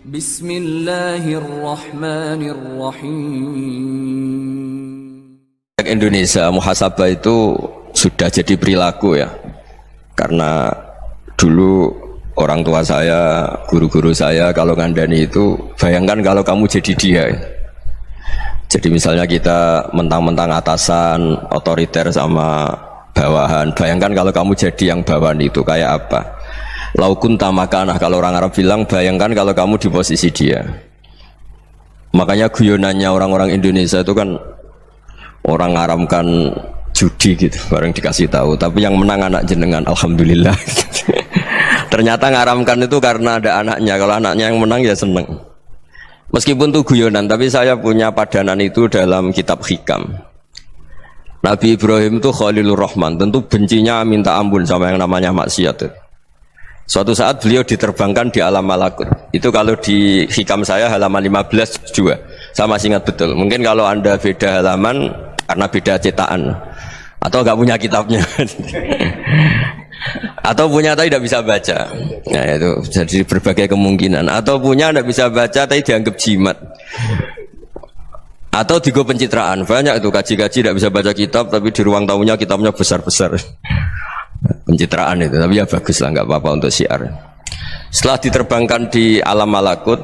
Bismillahirrahmanirrahim. Indonesia muhasabah itu sudah jadi perilaku ya, karena dulu orang tua saya, guru-guru saya kalau ngandani itu, bayangkan kalau kamu jadi dia. Jadi misalnya kita mentang-mentang atasan, otoriter sama bawahan, bayangkan kalau kamu jadi yang bawahan itu kayak apa. Laukun tamakanah, kalau orang Arab bilang, bayangkan kalau kamu di posisi dia. Makanya guyonannya orang-orang Indonesia itu kan orang ngaramkan judi gitu, bareng dikasih tahu, tapi yang menang anak jenengan, alhamdulillah. Ternyata ngaramkan itu karena ada anaknya, kalau anaknya yang menang ya seneng. Meskipun itu guyonan, tapi saya punya padanan itu dalam kitab Hikam. Nabi Ibrahim itu Khalilur Rahman, tentu bencinya minta ampun sama yang namanya maksiat. Suatu saat beliau diterbangkan di alam malakut. Itu kalau di Hikam saya halaman 15 juga. Saya masih ingat betul. Mungkin kalau Anda beda halaman karena beda cetakan, atau nggak punya kitabnya, atau punya tapi tidak bisa baca. Nah itu jadi berbagai kemungkinan. Atau punya tidak bisa baca tapi dianggap jimat, atau digo pencitraan. Banyak itu kaji-kaji tidak bisa baca kitab tapi di ruang tamunya kitabnya besar-besar. Pencitraan itu, tapi ya bagus lah, nggak apa-apa untuk syiar. Setelah diterbangkan di alam malakut,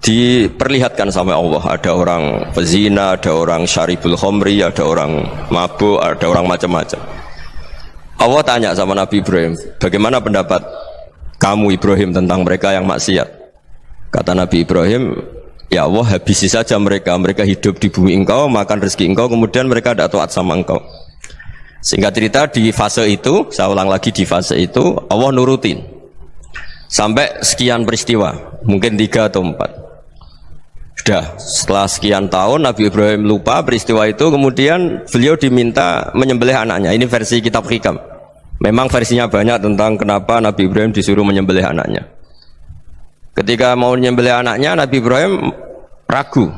diperlihatkan sama Allah, ada orang pezina, ada orang syaribul khomri, ada orang mabuk, ada orang macam-macam. Allah tanya sama Nabi Ibrahim, bagaimana pendapat kamu Ibrahim tentang mereka yang maksiat? Kata Nabi Ibrahim, ya Allah, habisi saja mereka, mereka hidup di bumi engkau, makan rezeki engkau, kemudian mereka tidak taat sama engkau. Singkat cerita, di fase itu, saya ulang lagi, di fase itu Allah nurutin sampai sekian peristiwa, mungkin 3 atau 4. Sudah setelah sekian tahun Nabi Ibrahim lupa peristiwa itu, kemudian beliau diminta menyembelih anaknya. Ini versi kitab Hikam. Memang versinya banyak tentang kenapa Nabi Ibrahim disuruh menyembelih anaknya. Ketika mau menyembelih anaknya, Nabi Ibrahim ragu.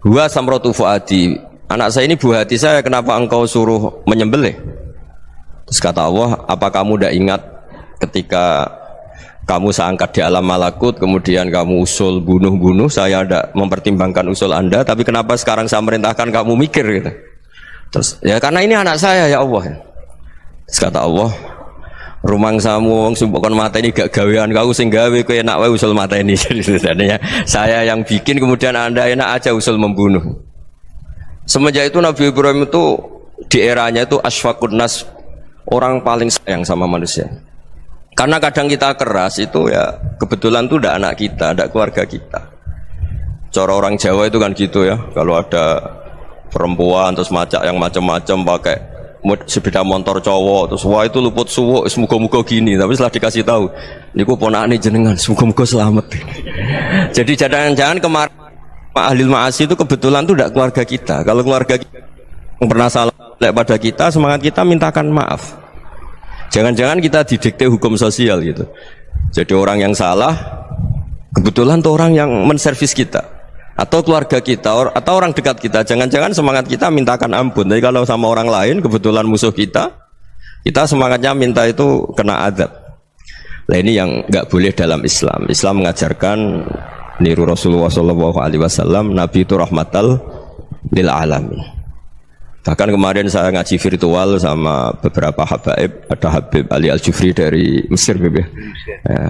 Huwa samratu fuadi, anak saya ini buah hati saya, kenapa engkau suruh menyembelih? Terus kata Allah, apa kamu tidak ingat ketika kamu saya angkat di alam malakut, kemudian kamu usul bunuh-bunuh, saya tidak mempertimbangkan usul anda, tapi kenapa sekarang saya merintahkan kamu mikir gitu? Terus, ya karena ini anak saya ya Allah. Terus kata Allah, rumang samu wong sumpukon mata ini gak gawean kau sing gawe kowe enak wae usul mata ini. Jadi saya yang bikin, kemudian anda enak aja usul membunuh. Semenjak itu Nabi Ibrahim itu di eranya itu asfaqun nas, orang paling sayang sama manusia. Karena kadang kita keras itu ya kebetulan itu tidak anak kita, tidak keluarga kita. Cara orang Jawa itu kan gitu ya, kalau ada perempuan terus macak yang macam-macam pakai sepeda motor cowok, terus wah itu luput suwuk, semoga-moga gini. Tapi setelah dikasih tahu, niku ponakane jenengan, semoga-moga selamat. Jadi jangan-jangan kemarin ahli ma'asi itu kebetulan itu tidak keluarga kita. Kalau keluarga kita yang pernah salah pada kita, semangat kita mintakan maaf. Jangan-jangan kita didikte hukum sosial gitu. Jadi orang yang salah kebetulan itu orang yang menservis kita, atau keluarga kita, atau orang dekat kita. Jangan-jangan semangat kita mintakan ampun. Tapi kalau sama orang lain kebetulan musuh kita semangatnya minta itu kena adab. Nah ini yang nggak boleh dalam Islam. Islam mengajarkan niru Rasulullah SAW, Nabi itu rahmatal lil alamin. Bahkan kemarin saya ngaji virtual sama beberapa habaib, ada Habib Ali Al-Jufri dari Mesir, ya,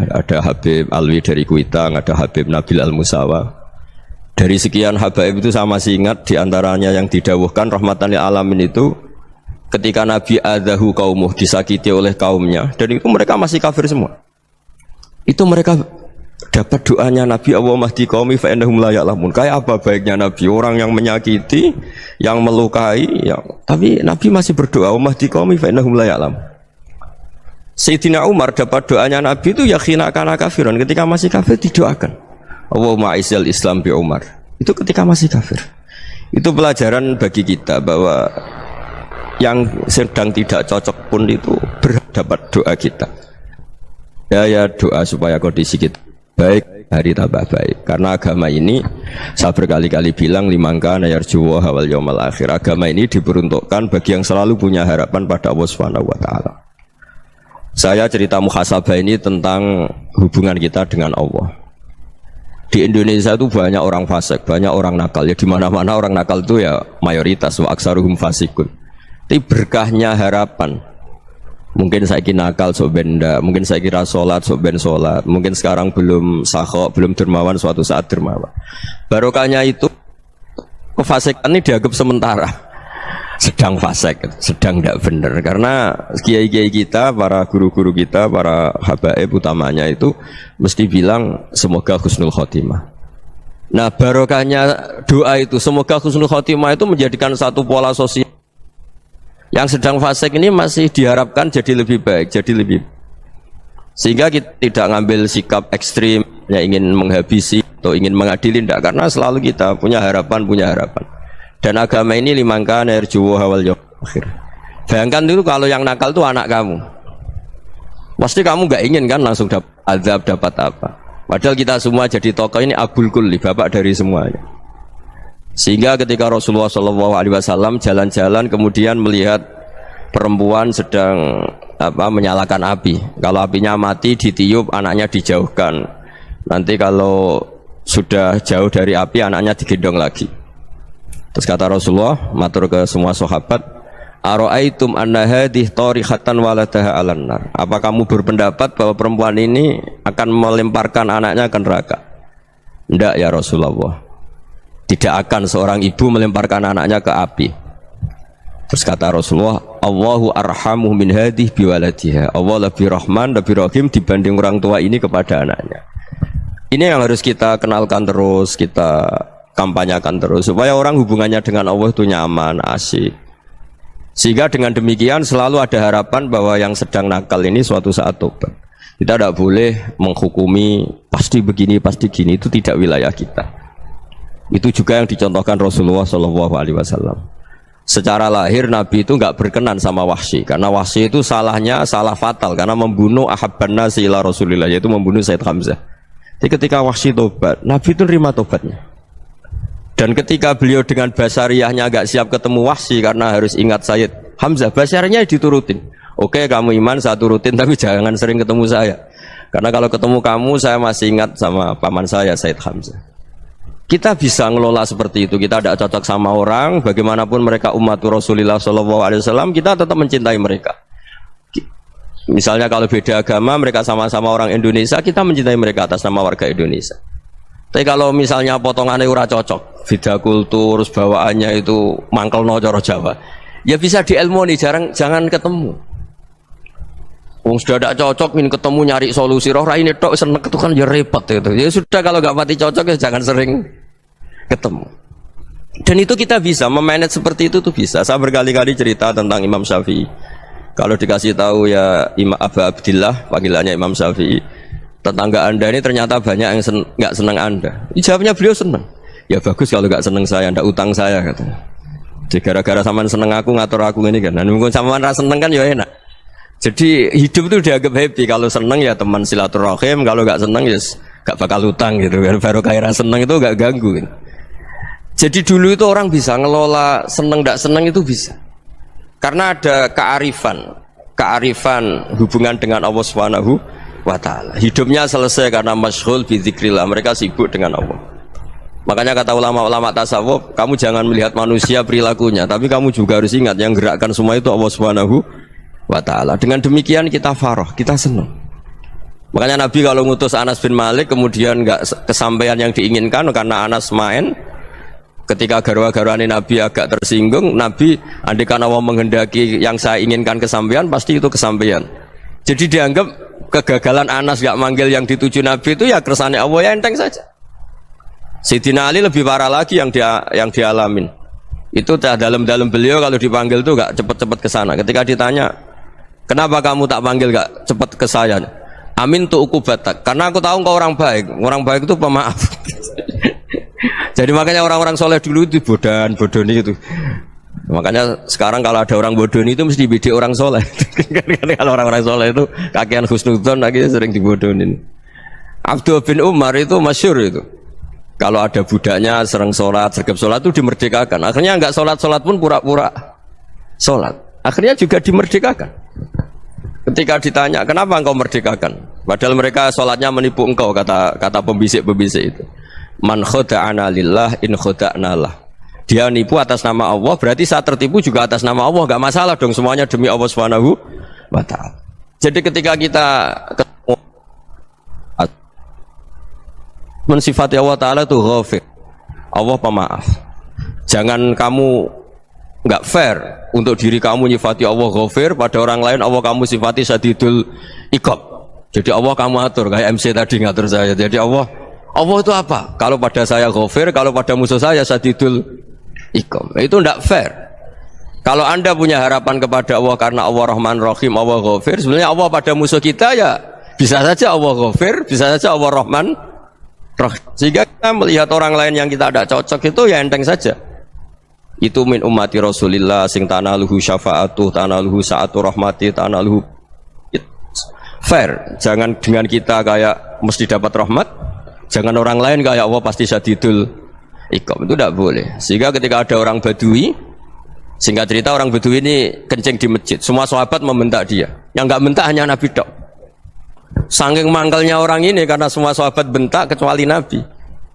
ada Habib Alwi dari Kuitang, ada Habib Nabil Al-Musawa. Dari sekian habaib itu saya masih ingat diantaranya yang didawuhkan rahmatan lil alamin itu ketika Nabi adahu kaumuh, disakiti oleh kaumnya, dan itu mereka masih kafir semua. Itu mereka dapat doanya Nabi, Allahumma hdi qaumi fa innahum la ya'lamun. Kayak apa baiknya Nabi, orang yang menyakiti, yang melukai, tapi Nabi masih berdoa, Allahumma hdi qaumi fa innahum la ya'lamun. Sayyidina Umar dapat doanya Nabi itu yakhina kana kafiran, ketika masih kafir didoakan, Allahumma aizzal Islam bi Umar. Itu ketika masih kafir. Itu pelajaran bagi kita bahwa yang sedang tidak cocok pun itu berdapat doa kita. Ya doa supaya kondisi kita baik, hari tambah baik. Karena agama ini saya berkali-kali bilang, limangka nayarjuwa hawal yawmal akhir. Agama ini diperuntukkan bagi yang selalu punya harapan pada Allah Subhanahu wa taala. Saya cerita muhasabah ini tentang hubungan kita dengan Allah. Di Indonesia itu banyak orang fasik, banyak orang nakal. Ya di mana-mana orang nakal itu ya mayoritas, wa aksaruhum fasikun. Tapi berkahnya harapan. Mungkin saya kira nakal sok benda, mungkin saya kira sholat sok ben sholat, mungkin sekarang belum sakhok, belum dermawan, suatu saat dermawan. Barokahnya itu kefasikan ini dianggap sementara. Sedang fasik, sedang tidak benar. Karena kiai-kiai kita, para guru-guru kita, para habaib utamanya itu mesti bilang semoga husnul khotimah. Nah barokahnya doa itu semoga husnul khotimah itu menjadikan satu pola sosial. Yang sedang fasik ini masih diharapkan jadi lebih baik, jadi lebih. Sehingga kita tidak ngambil sikap ekstrim, yang ingin menghabisi atau ingin mengadili, tidak. Karena selalu kita punya harapan, Dan agama ini limangkan erjuwo hawal yawm akhir. Bayangkan itu kalau yang nakal itu anak kamu. Pasti kamu nggak ingin kan langsung dapat azab, dapat apa. Padahal kita semua jadi tokoh ini abul kulli, bapak dari semuanya. Sehingga ketika Rasulullah SAW jalan-jalan kemudian melihat perempuan sedang menyalakan api. Kalau apinya mati ditiup, anaknya dijauhkan. Nanti kalau sudah jauh dari api, anaknya digendong lagi. Terus kata Rasulullah, matur ke semua sahabat, Aro'aitum anna hadih tarihatan waladaha alan nar. Apa kamu berpendapat bahwa perempuan ini akan melemparkan anaknya ke neraka? Tidak ya Rasulullah. Tidak akan seorang ibu melemparkan anaknya ke api. Terus kata Rasulullah, Allahu arhamu min hadih biwaladiha. Allah lebih rahman, lebih rahim dibanding orang tua ini kepada anaknya. Ini yang harus kita kenalkan terus, kita kampanyakan terus supaya orang hubungannya dengan Allah itu nyaman, asik. Sehingga dengan demikian selalu ada harapan bahwa yang sedang nakal ini suatu saat tobat. Kita tidak boleh menghukumi pasti begini, pasti gini, itu tidak wilayah kita. Itu juga yang dicontohkan Rasulullah SAW. Secara lahir Nabi itu nggak berkenan sama Wahsy, karena Wahsy itu salahnya salah fatal karena membunuh ahabban nasi ila Rasulillah, yaitu membunuh Said Hamzah. Jadi ketika Wahsy tobat, Nabi itu nerima tobatnya. Dan ketika beliau dengan basariyahnya agak siap ketemu Wahsy karena harus ingat Sayyid Hamzah, basariyahnya diturutin. Oke, kamu iman, saya turutin, tapi jangan sering ketemu saya. Karena kalau ketemu kamu, saya masih ingat sama paman saya, Sayyid Hamzah. Kita bisa ngelola seperti itu. Kita tidak cocok sama orang, bagaimanapun mereka umat Rasulullah SAW, kita tetap mencintai mereka. Misalnya kalau beda agama, mereka sama-sama orang Indonesia, kita mencintai mereka atas nama warga Indonesia. Tapi kalau misalnya potongannya ora cocok, beda kultur, bawaannya itu mangkel no coro Jawa, ya bisa diilmoni, jangan ketemu. Wong sudah tidak cocok, ingin ketemu nyari solusi. Roh ini tok seneng itu kan ya repot itu. Ya sudah kalau nggak pati cocok ya jangan sering ketemu. Dan itu kita bisa memanage seperti itu tuh bisa. Saya berkali-kali cerita tentang Imam Syafi'i. Kalau dikasih tahu ya Imam Abu Abdillah, panggilannya Imam Syafi'i, tetangga anda ini ternyata banyak yang nggak senang anda. Jawabnya beliau senang. Ya bagus kalau nggak senang saya, ndak utang saya katanya. Jadi gara-gara saman seneng aku ngatur aku ini kan. Nah, mungkin saman rasa seneng kan ya enak. Jadi hidup itu dianggap happy. Kalau seneng ya teman silaturahim, kalau nggak seneng ya nggak bakal utang gitu. Baru kaya seneng itu nggak ganggu. Gitu. Jadi dulu itu orang bisa ngelola seneng ndak seneng itu bisa. Karena ada kearifan hubungan dengan Allah Subhanahu wa ta'ala. Hidupnya selesai karena masyghul bi dzikrillah, mereka sibuk dengan Allah. Makanya kata ulama-ulama tasawuf, kamu jangan melihat manusia perilakunya, tapi kamu juga harus ingat yang gerakkan semua itu Allah Subhanahu wa ta'ala. Dengan demikian kita farah, kita senang. Makanya Nabi kalau ngutus Anas bin Malik kemudian enggak kesampaian yang diinginkan karena Anas main, ketika garwa-garwane Nabi agak tersinggung, Nabi andaikan Allah menghendaki yang saya inginkan kesampaian, pasti itu kesampaian. Jadi dianggap kegagalan Anas gak manggil yang dituju Nabi itu ya kersane Allah, ya enteng saja. Sayyidina Ali lebih parah lagi yang dialamin. Itu dalam-dalam beliau kalau dipanggil tuh gak cepet-cepet ke sana. Ketika ditanya, kenapa kamu tak panggil gak cepet ke saya? Amin tu ukubatak. Karena aku tahu kau orang baik. Orang baik itu pemaaf. Jadi makanya orang-orang soleh dulu itu bodoh-bodoh itu. Makanya sekarang kalau ada orang bodoh itu mesti bidik orang soleh. Kalau orang-orang soleh itu kakean husnudzon akhirnya sering dibodohin. Abdul bin Umar itu masyhur itu. Kalau ada budaknya sering sholat, sergap sholat itu dimerdekakan. Akhirnya nggak sholat pun pura-pura sholat. Akhirnya juga dimerdekakan. Ketika ditanya kenapa engkau merdekakan, padahal mereka sholatnya menipu engkau, kata pembisik-pembisik itu. Man khoda'ana lillah in khoda'na lah. Dia nipu atas nama Allah, berarti saat tertipu juga atas nama Allah, enggak masalah dong, semuanya demi Allah Subhanahu wa ta'ala. Jadi ketika kita mensifati Allah Ta'ala itu ghafir, Allah pemaaf. Jangan kamu enggak fair untuk diri kamu nyifati Allah ghafir, pada orang lain Allah kamu sifati syadidul iqab. Jadi Allah kamu atur, kayak MC tadi ngatur saya. Jadi Allah itu apa? Kalau pada saya ghafir, kalau pada musuh saya syadidul iqab. Itu tidak fair. Kalau Anda punya harapan kepada Allah karena Allah Rahman Rahim, Allah ghafir, sebenarnya Allah pada musuh kita ya bisa saja Allah ghafir, bisa saja Allah Rahman Rahim. Sehingga kita melihat orang lain yang kita tidak cocok itu ya enteng saja. Itu min ummati Rasulillah sing tanaluhu syafa'atuh, tanaluhu sa'atu rahmati, tanaluhu fair. Jangan dengan kita kayak mesti dapat rahmat, jangan orang lain kayak Allah pasti syadidul iqab. Itu tidak boleh. Sehingga ketika ada orang Badui, singkat cerita orang Badui ini kencing di masjid, semua sahabat membentak dia. Yang enggak bentak hanya Nabi tok. Saking mangkelnya orang ini karena semua sahabat bentak kecuali Nabi.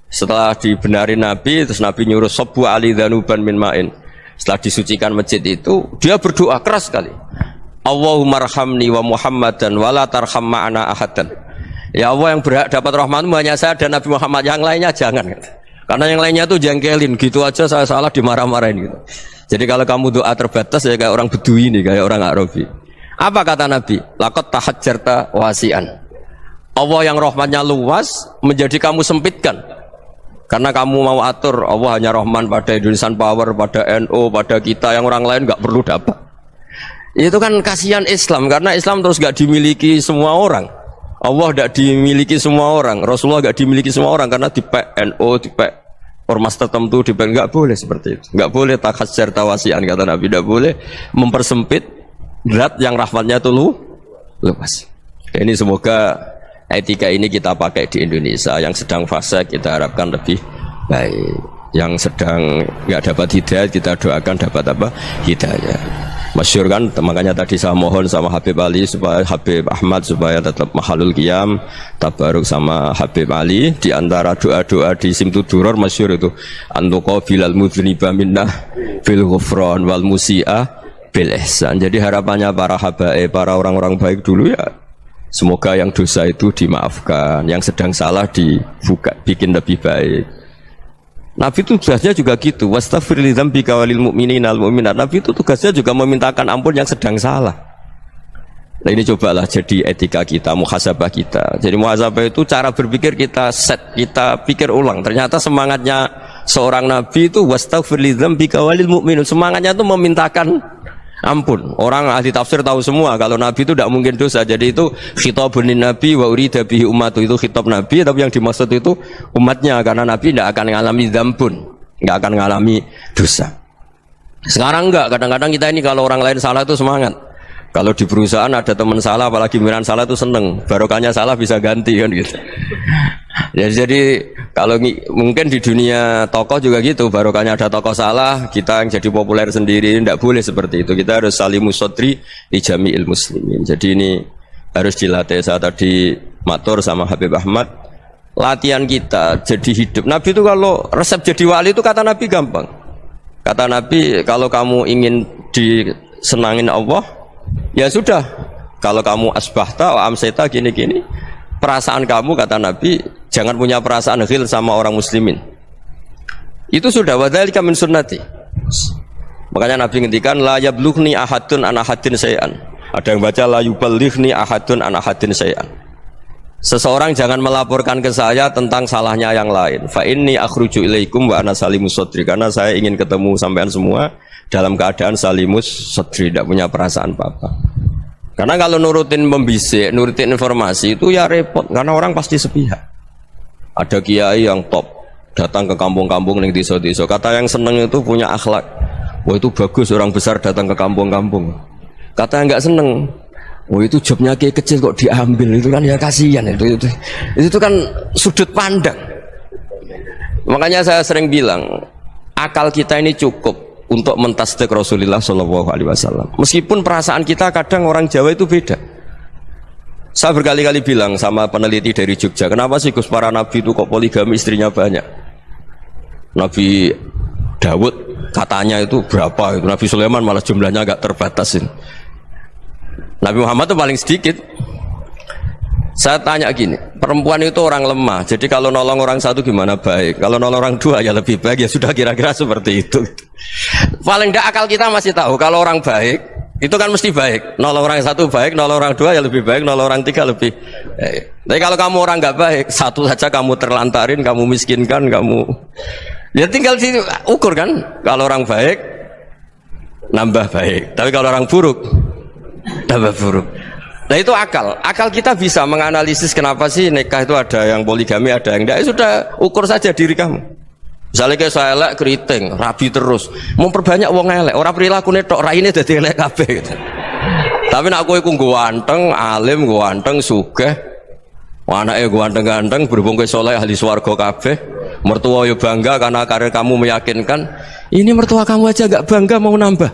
Setelah dibenarin Nabi, terus Nabi nyuruh sabbu ali dhanuban min ma'in. Setelah disucikan masjid itu, dia berdoa keras sekali. Allahumma arhamni wa Muhammadan wa la tarham ma'ana ahadan. Ya Allah, yang berhak dapat rahmatmu hanya saya dan Nabi Muhammad, yang lainnya jangan. Karena yang lainnya tuh jengkelin, gitu aja saya salah dimarah-marahin gitu. Jadi kalau kamu doa terbatas ya kayak orang Bedui ini, kayak orang Arabi. Apa kata Nabi? Laqad tahajjarta wasi'an. Allah yang rahmatnya luas menjadi kamu sempitkan. Karena kamu mau atur Allah hanya Rahman pada Indonesian Power, pada NU, pada kita, yang orang lain nggak perlu dapat. Itu kan kasihan Islam, karena Islam terus gak dimiliki semua orang. Allah gak dimiliki semua orang, Rasulullah gak dimiliki semua orang, karena di NU, di ormas tertentu, di gak boleh seperti itu. Gak boleh takhasyar tawasian, kata Nabi, gak boleh mempersempit zat yang rahmatnya itu luas. Ini semoga etika ini kita pakai di Indonesia. Yang sedang fase kita harapkan lebih baik, yang sedang gak dapat hidayah kita doakan dapat apa? Hidayah. Masyhur kan, makanya tadi saya mohon sama Habib Ali supaya Habib Ahmad supaya tetap mahalul qiyam tabaruk sama Habib Ali. Di antara doa-doa di Simtud Duror masyhur itu antuqa bilal mudhniba minnah bil ghufran wal musi'ah bil ihsan. Jadi harapannya para habaib, para orang-orang baik dulu ya, semoga yang dosa itu dimaafkan, yang sedang salah dibuka, bikin lebih baik. Nabi itu tugasnya juga gitu. Wastaghfir li dzambika walil mu'minina wal mu'minat. Nabi itu tugasnya juga memintakan ampun yang sedang salah. Nah ini cobalah jadi etika kita, muhasabah kita. Jadi muhasabah itu cara berpikir kita set, kita pikir ulang. Ternyata semangatnya seorang nabi itu wastaghfir li dzambika walil mu'minun. Semangatnya itu memintakan ampun. Orang ahli tafsir tahu semua kalau Nabi itu tidak mungkin dosa. Jadi itu khitabun lin Nabi wa urida bihi ummatu, itu khitab Nabi, tapi yang dimaksud itu umatnya, karena Nabi tidak akan mengalami dzambun, tidak akan mengalami dosa. Sekarang enggak, kadang-kadang kita ini kalau orang lain salah itu semangat. Kalau di perusahaan ada teman salah, apalagi miran salah itu seneng, barokahnya salah bisa ganti kan gitu. Jadi kalau mungkin di dunia tokoh juga gitu, barokahnya ada tokoh salah, kita yang jadi populer sendiri, tidak boleh seperti itu. Kita harus salimus sodri di jami'il muslimin. Jadi ini harus dilatih. Saya tadi matur sama Habib Ahmad, latihan kita jadi hidup. Nabi itu kalau resep jadi wali itu kata Nabi gampang. Kata Nabi, kalau kamu ingin disenangin Allah, ya sudah, kalau kamu asbahta wa amseta gini-gini, perasaan kamu, kata Nabi, jangan punya perasaan ghil sama orang muslimin. Itu sudah, wadzalika min sunnati. Makanya Nabi ngendikan la yablughni ahadun an ahadin syai'an. Ada yang baca la yuballighni ahadun an ahadin syai'an. Seseorang jangan melaporkan ke saya tentang salahnya yang lain. Fa inni akhruju ilaikum wa ana salimus sadri, karena saya ingin ketemu sampean semua dalam keadaan salimus sadri, tidak punya perasaan apa-apa. Karena kalau nurutin membisik, nurutin informasi itu ya repot, karena orang pasti sepihak. Ada kiai yang top datang ke kampung-kampung ning desa-desa, kata yang seneng itu punya akhlak. Wah itu bagus orang besar datang ke kampung-kampung. Kata yang enggak seneng, wah itu jobnya kiai kecil kok diambil, itu kan ya kasihan itu kan sudut pandang. Makanya saya sering bilang, akal kita ini cukup untuk mentasdik Rasulullah SAW. Meskipun perasaan kita kadang orang Jawa itu beda. Saya berkali-kali bilang sama peneliti dari Jogja, kenapa sih Gus para nabi itu kok poligami istrinya banyak? Nabi Dawud katanya itu berapa? Itu Nabi Sulaiman malah jumlahnya agak terbatasin. Nabi Muhammad itu paling sedikit. Saya tanya gini, perempuan itu orang lemah, jadi kalau nolong orang satu gimana baik, kalau nolong orang dua ya lebih baik, ya sudah kira-kira seperti itu. Paling tidak akal kita masih tahu kalau orang baik itu kan mesti baik, nolong orang satu baik, nolong orang dua ya lebih baik, nolong orang tiga lebih baik. Tapi kalau kamu orang nggak baik, satu saja kamu terlantarin, kamu miskinkan, kamu ya tinggal ukur kan, kalau orang baik nambah baik, tapi kalau orang buruk tambah buruk. Nah itu akal kita bisa menganalisis kenapa sih nikah itu ada yang poligami, ada yang enggak. Sudah ukur saja diri kamu. Misalnya kayak saya elek keriting, rabi terus, memperbanyak wong elek, orang perilaku netok, raine dadi elek kabeh gitu. Tapi nak kowe ku ganteng, alim, ganteng, sugih, anake ganteng-ganteng, berhubung kowe saleh ahli swarga kabeh, mertua yo bangga karena karir kamu meyakinkan. Ini mertua kamu aja enggak bangga mau nambah.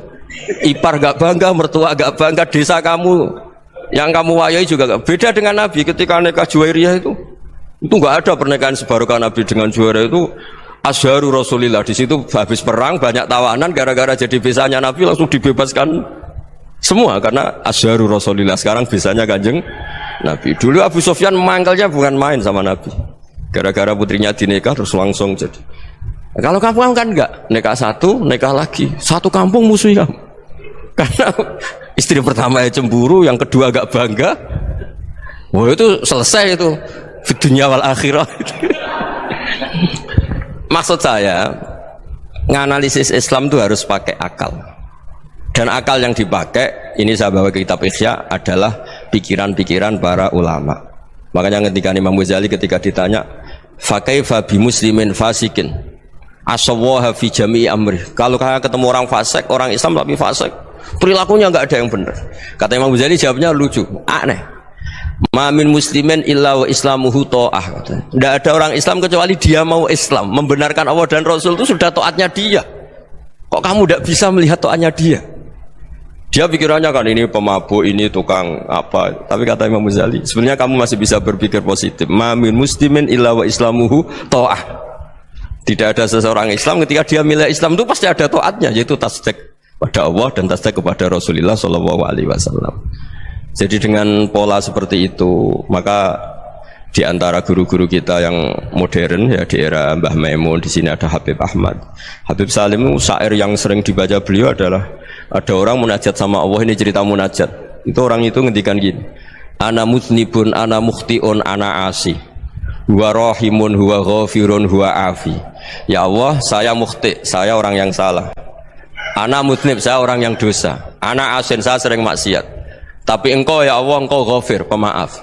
Ipar enggak bangga, mertua enggak bangga, desa kamu yang kamu wayai juga gak beda dengan Nabi ketika nikah Juwairiyah itu nggak ada pernikahan sebarokah Nabi dengan Juwairiyah itu asharu Rasulillah. Di situ habis perang banyak tawanan, gara-gara jadi besanya Nabi langsung dibebaskan semua karena asharu Rasulillah. Sekarang besanya Kanjeng Nabi. Dulu Abu Sufyan mangkalnya bukan main sama Nabi, gara-gara putrinya dinikah terus langsung jadi. Kalau kamu kan enggak, nikah satu, nikah lagi, satu kampung musuh kamu karena istri pertama ya cemburu, yang kedua agak bangga. Wah itu selesai itu dunia wal akhirah. Maksud saya nganalisis Islam itu harus pakai akal, dan akal yang dipakai ini saya bawa ke kitab Ihya adalah pikiran-pikiran para ulama. Makanya ketika Imam Ghazali ketika ditanya fakaifa bi muslimin fasikin asawaha fi jami'i amri, kalau kalian ketemu orang fasik, orang Islam tapi fasik, perilakunya nggak ada yang benar. Kata Imam Ghazali jawabnya lucu, aneh. Mamin muslimin illa wa islamuhu ta'ah. Tidak ada orang Islam kecuali dia mau Islam, membenarkan Allah dan Rasul itu sudah taatnya dia. Kok kamu tidak bisa melihat taatnya dia? Dia pikirannya kan ini pemabuk, ini tukang apa. Tapi kata Imam Ghazali, sebenarnya kamu masih bisa berpikir positif. Mamin muslimin illa wa islamuhu ta'ah. Tidak ada seseorang Islam ketika dia milih Islam itu pasti ada taatnya, yaitu tasdik pada Allah dan tasdik kepada Rasulullah Shallallahu Alaihi Wasallam. Jadi dengan pola seperti itu, maka di antara guru-guru kita yang modern ya di era Mbah Maimun, di sini ada Habib Ahmad, Habib Salim, syair yang sering dibaca beliau adalah ada orang munajat sama Allah. Ini cerita munajat. Itu orang itu ngendikan gini, ana mutnibun, ana mukhtiun, ana asi, huwa rahimun, huwa ghafirun, huwa afi. Ya Allah, saya mukhti, saya orang yang salah. Ana mutnib, saya orang yang dosa. Ana asin, saya sering maksiat. Tapi engkau ya Allah, engkau ghafir, pemaaf.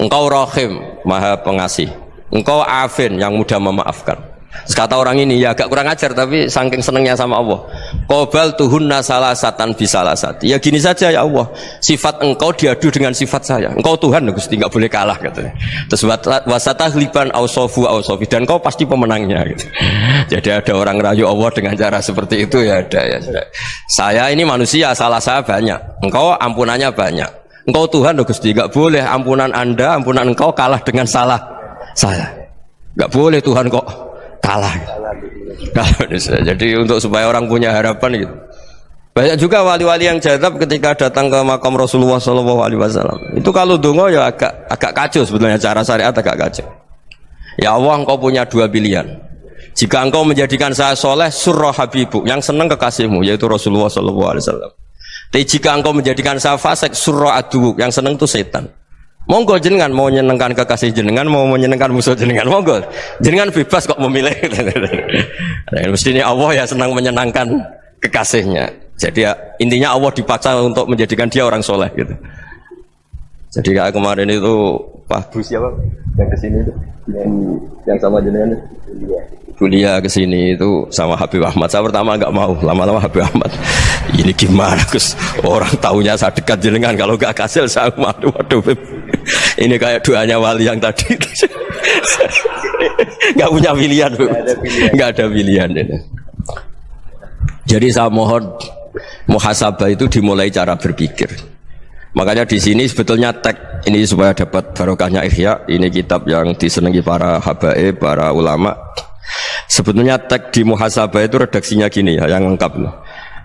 Engkau rahim, maha pengasih. Engkau afin, yang mudah memaafkan. Terus kata orang ini, ya agak kurang ajar tapi saking senengnya sama Allah. Qobal tuhunna salasatan bisalasati. Ya gini saja ya Allah, sifat engkau diadu dengan sifat saya. Engkau Tuhan Gusti, enggak boleh kalah katanya. Terus wasatahliban ausofu ausofi, dan engkau pasti pemenangnya gitu. Jadi ada orang rayu Allah dengan cara seperti itu ya ada ya. Saya ini manusia, salah saya banyak. Engkau ampunannya banyak. Engkau Tuhan Gusti, enggak boleh ampunan Anda, ampunan engkau kalah dengan salah saya. Enggak boleh Tuhan kok kalah. Jadi untuk supaya orang punya harapan gitu. Banyak juga wali-wali yang jadab ketika datang ke makam Rasulullah SAW. Itu kalau dongo ya agak kacau sebetulnya, cara syariat agak kacau. Ya Allah, engkau punya dua pilihan. Jika engkau menjadikan saya soleh, surah habibuk, yang senang kekasihmu, yaitu Rasulullah SAW. Tapi jika engkau menjadikan saya fasik, surah adubuk, yang senang itu setan. Monggo jenengan mau menyenangkan kekasih jenengan, mau menyenangkan musuh jenengan, monggo jenengan bebas kok memilih. Nah, mestinya Allah ya senang menyenangkan kekasihnya. Jadi ya, intinya Allah dipaksa untuk menjadikan dia orang soleh gitu. Jadi kayak kemarin itu Pak Bu siapa yang kesini itu, yang sama jenengan kuliah kesini itu sama Habib Ahmad. Saya pertama nggak mau, lama-lama Habib Ahmad ini gimana Gus, orang taunya saya dekat jenengan, kalau nggak kasil saya waduh ini kayak doanya wali yang tadi. Nggak punya pilihan, nggak ada pilihan ini. Jadi saya mohon muhasabah itu dimulai cara berpikir. Makanya di sini sebetulnya teks ini supaya dapat barokahnya Ihya. Ini kitab yang disenangi para habaib, para ulama. Sebetulnya teks di muhasabah itu redaksinya gini ya, yang lengkap.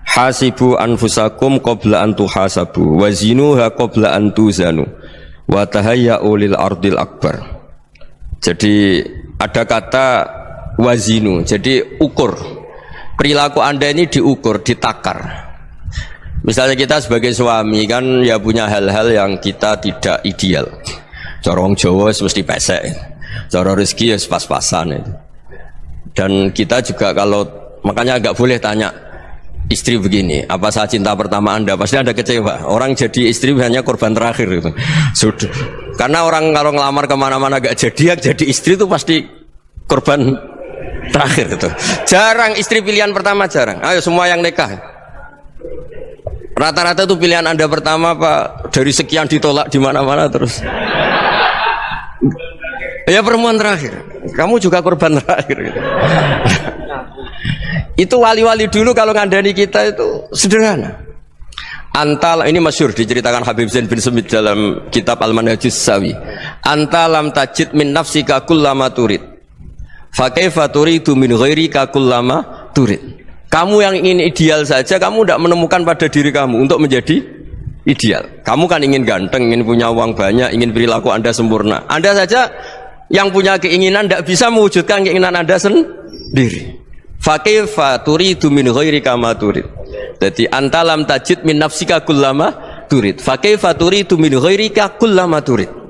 Hasibu anfusakum qabla an tuhasabu wazinuha qabla an tuzanu wa tahayya'u lil ardil akbar. Jadi ada kata wazinu, jadi ukur. Perilaku Anda ini diukur, ditakar. Misalnya kita sebagai suami kan ya punya hal-hal yang kita tidak ideal. Cara wong Jawa mesti pesek. Cara rezeki ya pas-pasan itu. Dan kita juga kalau makanya enggak boleh tanya istri begini, apa saya cinta pertama Anda? Pasti Anda kecewa. Orang jadi istri hanya korban terakhir itu. Sudah. Karena orang kalau ngelamar kemana-mana enggak jadi istri itu pasti korban terakhir itu. Jarang istri pilihan pertama, jarang. Ayo semua yang nikah. Rata-rata itu pilihan Anda pertama Pak, dari sekian ditolak di mana-mana terus. Ya perempuan terakhir. Kamu juga korban terakhir gitu. Itu wali-wali dulu kalau ngandani kita itu sederhana. Antal ini masyhur diceritakan Habib Zain bin Semit dalam kitab Al-Manhajus Sawi. Anta lam tajid min nafsika kullama turid. Fa kaifa turidu min ghairika kullama turid. Kamu yang ingin ideal saja, kamu tidak menemukan pada diri kamu untuk menjadi ideal. Kamu kan ingin ganteng, ingin punya uang banyak, ingin perilaku Anda sempurna. Anda saja yang punya keinginan tidak bisa mewujudkan keinginan Anda sendiri. Fakaifa turidu min ghairika ma turid. Jadi anta lam tajid min nafsika kullama turid. Fakaifa turidu min ghairika kullama turid.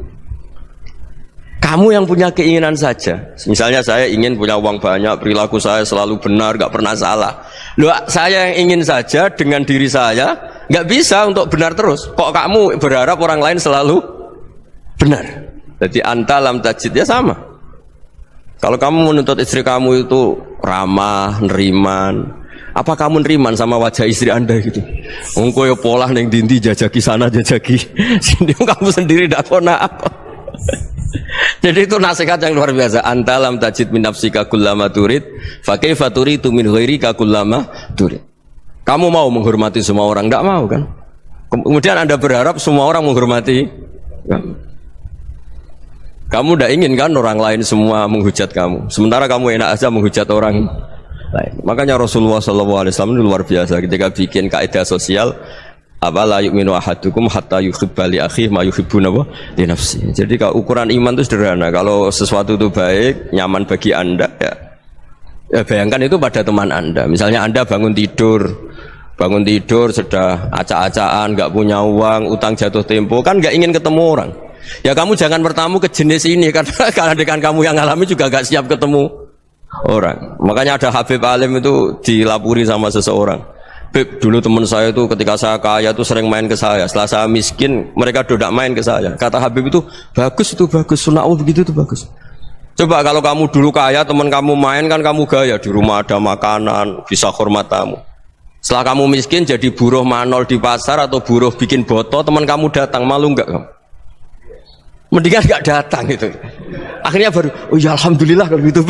Kamu yang punya keinginan saja. Misalnya saya ingin punya uang banyak, perilaku saya selalu benar, gak pernah salah. Loh, saya yang ingin saja dengan diri saya, gak bisa untuk benar terus. Kok kamu berharap orang lain selalu benar? Jadi anta lam tajid ya sama. Kalau kamu menuntut istri kamu itu ramah, neriman, apa kamu neriman sama wajah istri Anda gitu? Engko ya pola neng dindi jajaki sana jajaki sini, kamu sendiri ndak pernah apa. Jadi itu nasihat yang luar biasa. Anta lam tajid min nafsika kullama turid, fa kaifa turidu min ghairika kullama turid. Kamu mau menghormati semua orang, enggak mau kan? Kemudian Anda berharap semua orang menghormati kamu. Kamu tidak ingin kan orang lain semua menghujat kamu. Sementara kamu enak aja menghujat orang lain. Makanya Rasulullah SAW itu luar biasa ketika bikin kaidah sosial. Apa la yu'minu ahadukum hatta yuhibba li akhihi ma yuhibbu li nafsi. Jadi kalau ukuran iman itu sederhana. Kalau sesuatu itu baik, nyaman bagi Anda ya bayangkan itu pada teman Anda. Misalnya Anda bangun tidur sudah acak-acakan, enggak punya uang, utang jatuh tempo, kan enggak ingin ketemu orang. Ya kamu jangan bertamu ke jenis ini karena dengan kamu yang alami juga enggak siap ketemu orang. Makanya ada Habib Alim itu dilapuri sama seseorang. Beb, dulu teman saya itu ketika saya kaya itu sering main ke saya. Setelah saya miskin, mereka tidak main ke saya. Kata Habib itu bagus, sunnah Allah begitu itu bagus. Coba kalau kamu dulu kaya, teman kamu main kan kamu gaya, di rumah ada makanan, bisa hormat tamu. Setelah kamu miskin jadi buruh manol di pasar atau buruh bikin boto, teman kamu datang, malu enggak kamu? Mendingan enggak datang gitu. Akhirnya baru, oh ya alhamdulillah kalau gitu.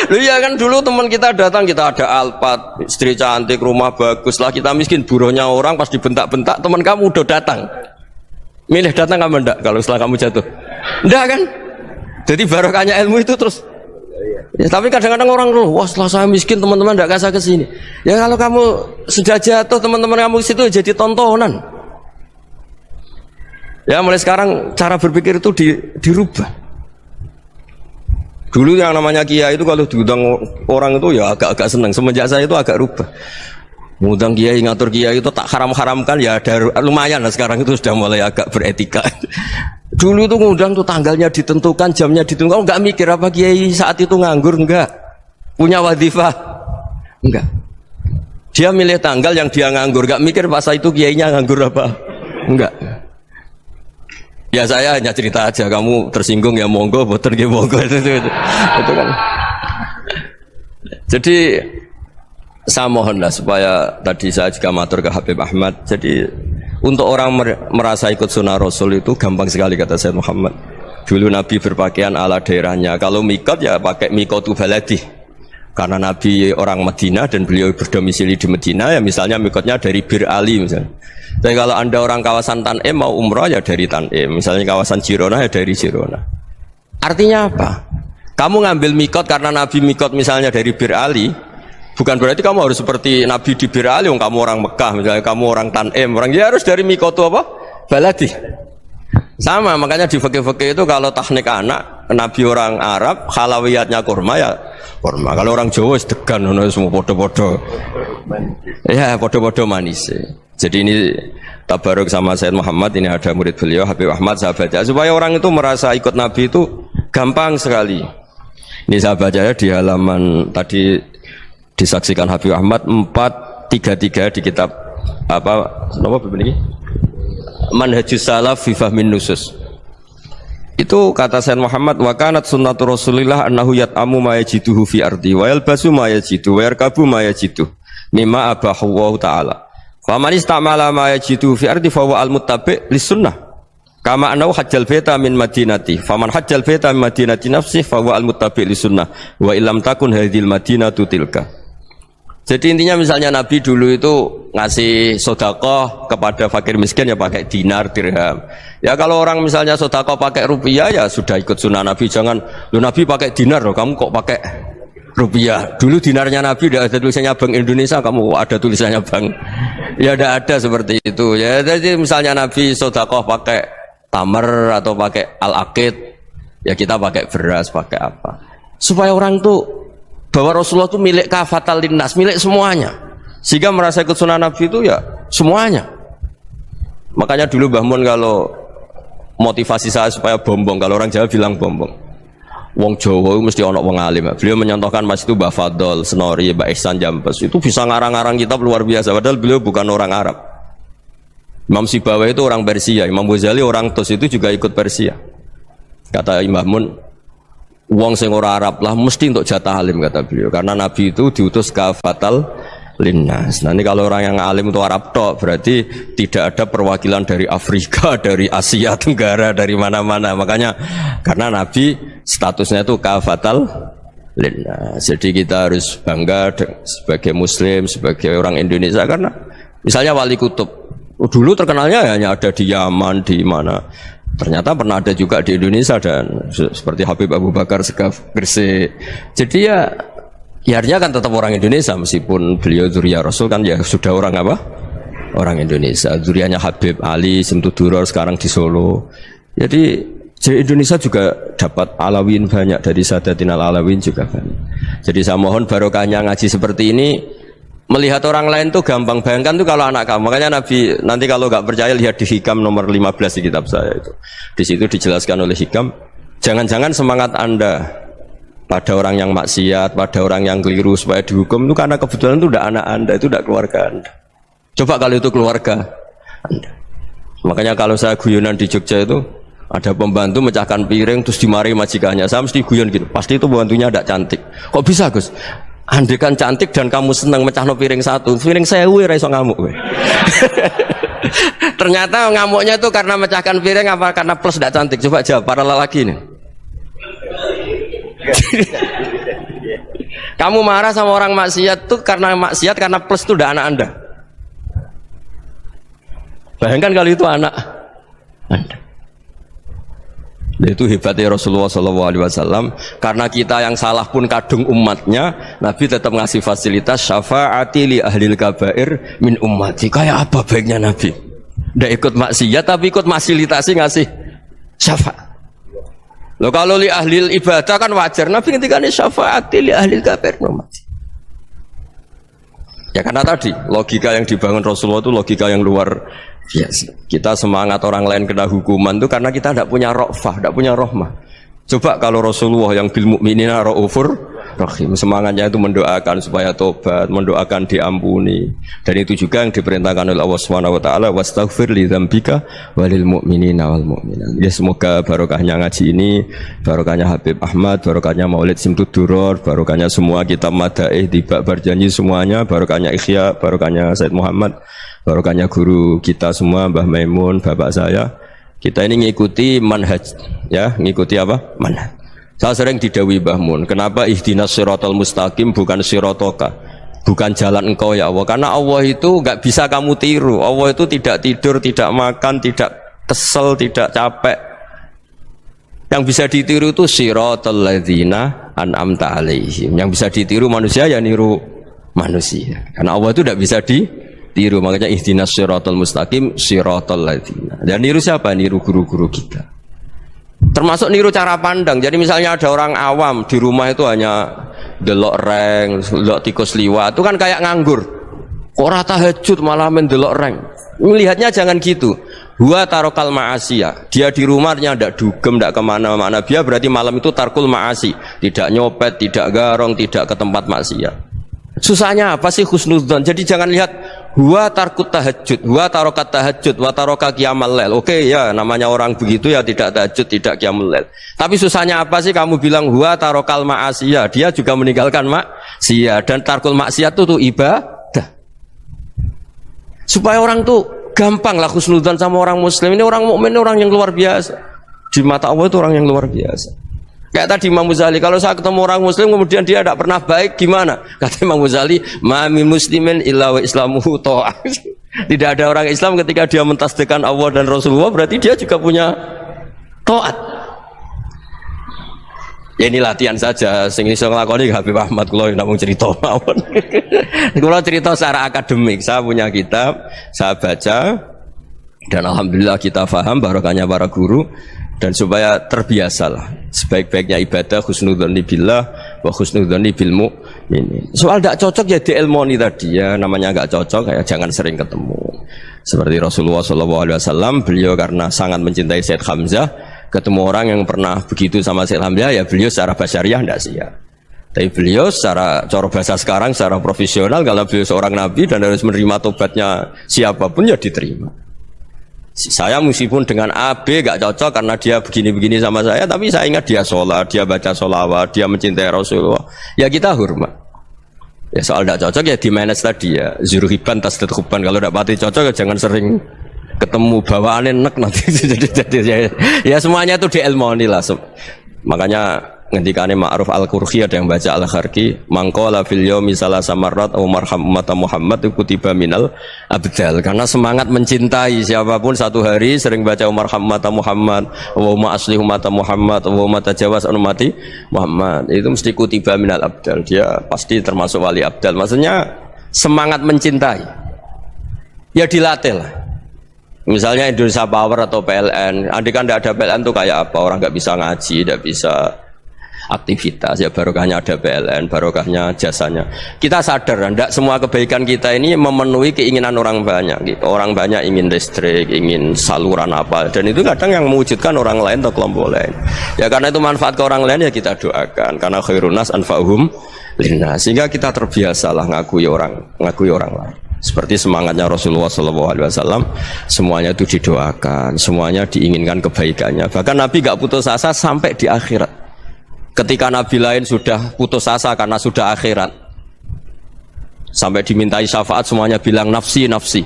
Loh ya kan dulu teman kita datang, kita ada Alphard, istri cantik, rumah bagus lah, kita miskin, buruhnya orang pas dibentak-bentak, teman kamu udah datang. Milih datang kamu enggak kalau setelah kamu jatuh? Enggak kan? Jadi barokahnya ilmu itu terus. Ya, tapi kadang-kadang orang loh, wah setelah saya miskin teman-teman enggak kasih ke sini. Ya kalau kamu sudah jatuh, teman-teman kamu ke situ jadi tontonan. Ya mulai sekarang cara berpikir itu dirubah. Dulu yang namanya kiai itu kalau diundang orang itu ya agak-agak senang. Semenjak saya itu agak rubah. Ngundang kiai, ngatur kiai itu tak haram-haramkan ya ada lumayan lah sekarang itu sudah mulai agak beretika. Dulu itu ngundang tuh tanggalnya ditentukan, jamnya ditentukan. Enggak mikir apa kiai saat itu nganggur, enggak. Punya wadifah, enggak. Dia milih tanggal yang dia nganggur, enggak mikir pas itu kiainya nganggur apa, enggak. Ya saya hanya cerita aja, kamu tersinggung ya monggo, boten ya monggo itu kan. Jadi saya mohonlah supaya tadi saya juga matur ke Habib Ahmad. Jadi untuk orang merasa ikut sunnah Rasul itu gampang sekali kata Sayyid Muhammad. Dulu Nabi berpakaian ala daerahnya. Kalau mikot ya pakai mikotu baladi. Karena Nabi orang Madinah dan beliau berdomisili di Madinah, ya misalnya mikotnya dari Bir Ali misalnya. Tapi kalau Anda orang kawasan Tanim mau umrah ya dari Tanim, misalnya kawasan Jirona ya dari Jirona. Artinya apa? Kamu ngambil mikot karena Nabi mikot misalnya dari Bir Ali, bukan berarti kamu harus seperti Nabi di Bir Ali, kamu orang Mekah, misalnya kamu orang Tanim, orang dia harus dari mikot itu apa? Baladi. Sama, makanya di fikih-fikih itu kalau tahnik anak, Nabi orang Arab, halawiyatnya kurma ya kurma. Kalau orang Jawa sedegan, semua podo-podo. Ya, podo-podo manis. Jadi ini tabaruk sama Sayyid Muhammad, ini ada murid beliau, Habib Ahmad, saya baca. Supaya orang itu merasa ikut Nabi itu gampang sekali. Ini saya baca di halaman tadi disaksikan Habib Ahmad 433 di kitab apa begini? Manhajus Salaf fi Fahmin Nusus. Itu kata Sayyid Muhammad, wa kanat sunnatu Rasulillah annahu yat'amu ma yajiduhu fi ardi wa yalbasu ma yajidu wa yarkabu ma yajidu mimma abahu Allah taala. Fa man istamala ma yajidu fi ardi fa huwa al-muttabi' lis-sunnah. Kama annahu hajjal baita min madinati. Fa man hajjal baita min madinati nafsi fa huwa al-muttabi' lis-sunnah wa illam takun hadhil madinatu tilka. Jadi intinya misalnya Nabi dulu itu ngasih sedekah kepada fakir miskin ya pakai dinar, dirham. Ya kalau orang misalnya sedekah pakai rupiah ya sudah ikut sunnah Nabi. Jangan, lu Nabi pakai dinar loh, kamu kok pakai rupiah. Dulu dinarnya Nabi udah ada tulisannya Bank Indonesia, kamu ada tulisannya Bank. Ya tidak ada seperti itu. Ya jadi misalnya Nabi sedekah pakai tamar atau pakai al-aqid, ya kita pakai beras, pakai apa. Supaya orang tuh bahwa Rasulullah itu milik kafatal linnas, milik semuanya, sehingga merasa ikut sunnah Nabi itu ya semuanya. Makanya dulu Mbah Mun kalau motivasi saya supaya bombong, kalau orang Jawa bilang bombong, wong Jawa mesti ono wong alim. Beliau menyontohkan mas itu Mbah Fadol, Senori, Mbah Ihsan Jambes, itu bisa ngarang-ngarang kitab luar biasa, padahal beliau bukan orang Arab. Imam Sibawai itu orang Persia, Imam Ghazali orang Tus itu juga ikut Persia. Kata Mbah Mun, wong sing ora Arab lah mesti untuk jatah alim, kata beliau, karena Nabi itu diutus kafatal linnas. Nah ini kalau orang yang alim itu Arab tok, berarti tidak ada perwakilan dari Afrika, dari Asia Tenggara, dari mana-mana. Makanya karena Nabi statusnya itu kafatal linnas, jadi kita harus bangga sebagai Muslim, sebagai orang Indonesia. Karena misalnya Wali Kutub dulu terkenalnya hanya ada di Yaman, di mana. Ternyata pernah ada juga di Indonesia, dan seperti Habib Abu Bakar Segaf Gresik. Jadi ya artinya kan tetap orang Indonesia, meskipun beliau zuriyah Rasul kan ya sudah orang apa? Orang Indonesia. Zuriyahnya Habib Ali Simtuduror sekarang di Solo. Jadi Indonesia juga dapat alawin banyak, dari Sadatin al-Alawin juga banyak. Jadi saya mohon barokahnya ngaji seperti ini. Melihat orang lain tuh gampang, bayangkan tuh kalau anak kamu. Makanya Nabi, nanti kalau nggak percaya lihat di Hikam nomor 15 di kitab saya itu. Di situ dijelaskan oleh Hikam, jangan-jangan semangat Anda pada orang yang maksiat, pada orang yang keliru supaya dihukum itu karena kebetulan itu udah anak Anda, itu udah keluarga Anda. Coba kalau itu keluarga Anda. Makanya kalau saya guyonan di Jogja itu ada pembantu mecahkan piring terus dimarahi majikannya, saya mesti guyon gitu, pasti itu pembantunya tidak cantik. Kok bisa Gus? Andai kan cantik dan kamu senang mecahno piring satu, piring 1000 ora iso ngamuk kowe. Ternyata ngamuknya itu karena mecahkan piring apa karena plus tidak cantik? Coba jawab para lelaki ini. Kamu marah sama orang maksiat tuh karena maksiat, karena plus itu udah anak Anda. Bayangkan kalau itu anak Anda. Itu hebatnya Rasulullah SAW, karena kita yang salah pun kadung umatnya, Nabi tetap ngasih fasilitas syafaati li ahlil kabair min ummati. Kayak apa baiknya Nabi? Tidak ikut maksiat tapi ikut fasilitasi ngasih syafaat. Loh kalau li ahlil ibadah kan wajar, Nabi ketika ini syafaati li ahlil kabair min ummati. Ya karena tadi logika yang dibangun Rasulullah itu logika yang luar biasa. Kita semangat orang lain kena hukuman itu karena kita tidak punya ra'fah, tidak punya rahmah. Coba kalau Rasulullah yang bil mu'minina ra'ufur rahim, semangatnya itu mendoakan supaya tobat, mendoakan diampuni. Dan itu juga yang diperintahkan oleh Allah Subhanahu wa taala, wastaghfir li dzambika walil mu'minina wal mu'minat. Ya semoga barokahnya ngaji ini, barokahnya Habib Ahmad, barokahnya Maulid Simtuduror, barokahnya semua kitab madaih di bab berjanji semuanya, barokahnya Ikhya, barokahnya Said Muhammad, barokahnya guru kita semua, Mbah Maimun, bapak saya. Kita ini ngikuti manhaj, ya, ngikuti apa? Manhaj. Saya sering didhawuhi Mbah Mun, kenapa ihdinas siratal mustaqim bukan siratoka, bukan jalan engkau ya Allah? Karena Allah itu nggak bisa kamu tiru. Allah itu tidak tidur, tidak makan, tidak kesel, tidak capek. Yang bisa ditiru itu siratal ladzina an'amta alaihim. Yang bisa ditiru manusia ya niru manusia. Karena Allah itu tidak bisa ditiru. Makanya ihdinas siratal mustaqim siratal ladzina. Dan niru siapa? Niru guru-guru kita. Termasuk niru cara pandang. Jadi misalnya ada orang awam di rumah itu hanya delok reng, delok tikus liwat, itu kan kayak nganggur. Ora tahajud malah mendelok reng. Melihatnya jangan gitu. Huwa tarokal ma'asiyah. Dia di rumahnya tidak dugem, tidak kemana-mana. Dia berarti malam itu tarkul ma'asi. Tidak nyopet, tidak garong, tidak ke tempat maksiat. Susahnya apa sih husnudzon? Jadi jangan lihat huwa tarkut tahajud, huwa tarokat tahajud, wa taroka qiyamul lail. Oke ya, namanya orang begitu ya tidak tahajud, tidak qiyamul lail. Tapi susahnya apa sih kamu bilang huwa tarokal ma'asiyah? Dia juga meninggalkan maksiat, dan tarkul maksiat itu ibadah. Supaya orang tuh gampang lah husnudzon sama orang muslim. Ini orang mukmin, orang yang luar biasa. Di mata Allah itu orang yang luar biasa. Kayak tadi Imam Ghazali, kalau saya ketemu orang muslim kemudian dia tidak pernah baik, gimana? Kata Imam Ghazali, ma min muslimin illa wa islamuhu ta'ah. Tidak ada orang Islam ketika dia mentasdihkan Allah dan Rasulullah, berarti dia juga punya taat. Ya ini latihan saja, sing iso nglakoni Habib Ahmad kula namung cerita mawon. Kula cerita secara akademik, saya punya kitab, saya baca dan alhamdulillah kita paham barokahnya para guru. Dan supaya terbiasalah sebaik-baiknya ibadah husnudzonni billah wa husnudzonni bil mu'minin. Soal tidak cocok ya diilmoni tadi ya, namanya nggak cocok ya jangan sering ketemu. Seperti Rasulullah SAW, beliau karena sangat mencintai Sayyid Hamzah, ketemu orang yang pernah begitu sama Sayyid Hamzah ya beliau secara basyariah tidak siap. Tapi beliau secara cara bahasa sekarang, secara profesional, kalau beliau seorang nabi dan harus menerima tobatnya siapapun ya diterima. Saya meskipun dengan A, B gak cocok karena dia begini-begini sama saya, tapi saya ingat dia sholat, dia baca sholawat, dia mencintai Rasulullah, ya kita hormat. Ya soal gak cocok ya di manage tadi ya, zuruhiban tasdid huban. Kalau gak pati cocok ya jangan sering ketemu, bawaannya enak nanti. Ya semuanya itu diilmoni lah. Makanya ngendikane Ma'ruf Al-Qurhi ada yang baca Al-Kharqi, mangqala fil yaumi salasa marrat aw marham ummata Muhammad kutiba minal abdal. Karena semangat mencintai siapapun satu hari sering baca marham ummata Muhammad, wa aslih ummata Muhammad, wa tajawaz an ummati Muhammad, itu mesti kutiba minal abdal. Dia pasti termasuk wali abdal. Maksudnya semangat mencintai ya dilatih lah. Misalnya Indonesia Power atau PLN, andai kan tidak ada PLN tuh kayak apa? Orang nggak bisa ngaji, tidak bisa aktivitas, ya barokahnya ada PLN, barokahnya jasanya. Kita sadar, tidak semua kebaikan kita ini memenuhi keinginan orang banyak gitu. Orang banyak ingin listrik, ingin saluran apa, dan itu kadang yang mewujudkan orang lain atau kelompok lain. Ya karena itu manfaat ke orang lain ya kita doakan, karena khairun nas anfa'uhum linnas. Sehingga kita terbiasalah ngakui orang lain. Seperti semangatnya Rasulullah SAW, semuanya itu didoakan, semuanya diinginkan kebaikannya. Bahkan Nabi gak putus asa sampai di akhirat. Ketika Nabi lain sudah putus asa karena sudah akhirat, sampai dimintai syafaat semuanya bilang nafsi, nafsi.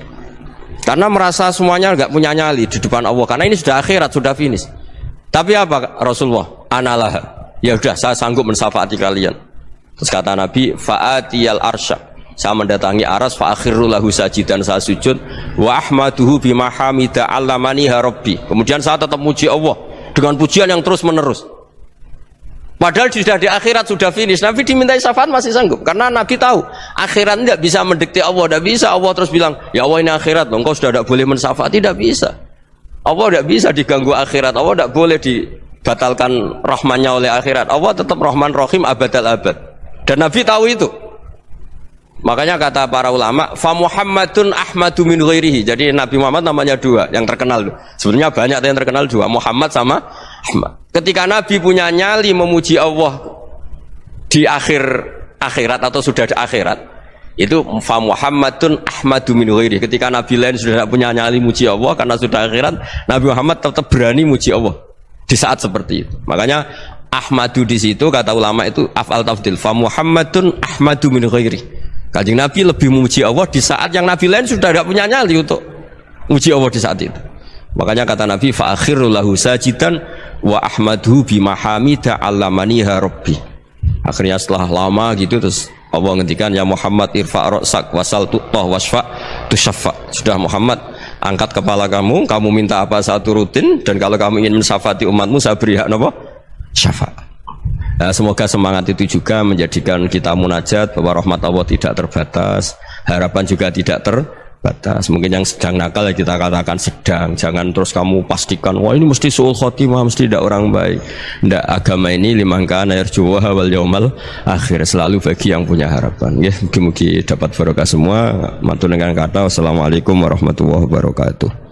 Karena merasa semuanya nggak punya nyali di depan Allah. Karena ini sudah akhirat, sudah finish. Tapi apa Rasulullah? Analah. Ya udah, saya sanggup mensyafaati kalian. Terus kata Nabi, fa'atiyal arsya. Saya mendatangi aras, fa'akhiru lahu sajidan, saya sujud. Wa ahmaduhu bima hamida allamani rabbi. Kemudian saya tetap muji Allah dengan pujian yang terus menerus. Padahal sudah di akhirat, sudah finish. Nabi dimintai syafaat masih sanggup. Karena Nabi tahu akhirat tidak bisa mendikte Allah. Tidak bisa Allah terus bilang, ya Allah ini akhirat loh, engkau sudah tidak boleh mensyafaat. Tidak bisa. Allah tidak bisa diganggu akhirat. Allah tidak boleh dibatalkan rahmannya oleh akhirat. Allah tetap rahman rahim abadal abad. Dan Nabi tahu itu. Makanya kata para ulama, fa Muhammadun ahmadu min ghairihi. Jadi Nabi Muhammad namanya dua yang terkenal. Sebenarnya banyak yang terkenal dua, Muhammad sama Ahmad. Ketika Nabi punya nyali memuji Allah di akhirat atau sudah di akhirat, itu fa Muhammadun ahmadu min ghairihi. Ketika Nabi lain sudah tidak punya nyali muji Allah karena sudah akhirat, Nabi Muhammad tetap berani muji Allah di saat seperti itu. Makanya Ahmadu di situ kata ulama itu af'al tafdil, fa Muhammadun ahmadu min ghairihi. Kanjeng Nabi lebih memuji Allah di saat yang Nabi lain sudah tidak punya nyali untuk memuji Allah di saat itu. Makanya kata Nabi fa akhiru lahu sajidan wa ahmadhu bimahamida 'allamaniha rabbi. Akhirnya setelah lama gitu terus Allah ngendikan ya Muhammad irfa' ra'sak wasal tu'tah wasfa' tusyaffa. Sudah Muhammad, angkat kepala kamu minta apa saat turutin, dan kalau kamu ingin mensafati umatmu saya beri hak napa? Syafaat. Nah, semoga semangat itu juga menjadikan kita munajat bahwa rahmat Allah tidak terbatas, harapan juga tidak terbatas. Mungkin yang sedang nakal ya kita katakan sedang, jangan terus kamu pastikan wah ini mesti suul khotimah, mesti tidak orang baik. Tidak, agama ini liman kana yarju wal yaumal akhir, selalu bagi yang punya harapan. Ya, mugi-mugi dapat barokah semua. Matur dengan kata wassalamualaikum warahmatullahi wabarakatuh.